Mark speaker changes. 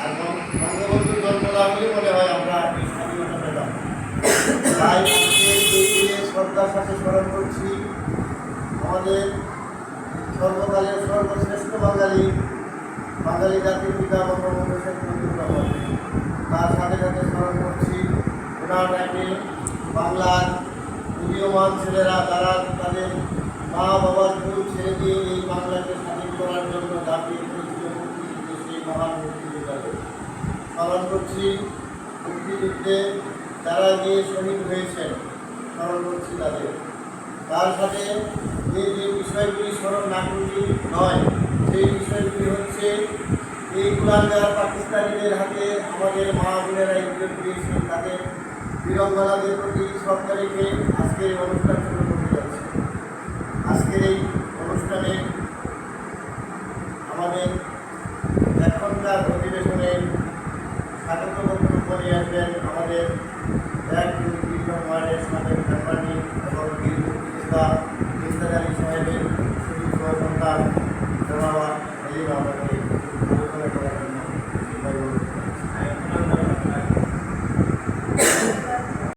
Speaker 1: আর বঙ্গবন্ধুর জন্ম না হলে মনে হয় আমরা এই স্বাধীনতা পেতাম। তাই এই দিনে শ্রদ্ধার সাথে স্মরণ করছি আমাদের সর্বকালের সর্বশ্রেষ্ঠ বাঙালি জাতির পিতা বঙ্গবন্ধু শেখ মুজিবুর রহমান। তার সাথে সাথে স্মরণ করছি ওনাটাকে বাংলার উদীয়মান ছেলেরা যারা তাদের মা বাবার ভুল ছেড়ে দিয়ে এই বাংলাকে স্বাধীন করার জন্য ঝাঁপিয়ে পড়েছিল মুক্তিযুদ্ধে, সেই মহান মুক্তিযোদ্ধাদের স্মরণ করছি। মুক্তিযুদ্ধে যারা গিয়ে শহীদ হয়েছেন স্মরণ করছি তাদের। তার সাথে যে বিষয়গুলি স্মরণ না করলেই নয়, সেই বিষয়গুলি হচ্ছে এই গুলাগার পাকিস্তানিদের হাতে আমাদের মা বোনেরা ইজ্জত দিয়েছে, তাদের বীরঙ্গনাদের প্রতি শ্রদ্ধা রেখে আজকের এই অনুষ্ঠান শুরু করতে যাচ্ছে। আজকের এই অনুষ্ঠানে আমাদের এখনকার অধিবেশনে স্বাগত বক্তব্য নিয়ে আসবেন আমাদের এক ওয়ার্ডের সাবেক মেম্বার এবং বীর মুক্তিযোদ্ধা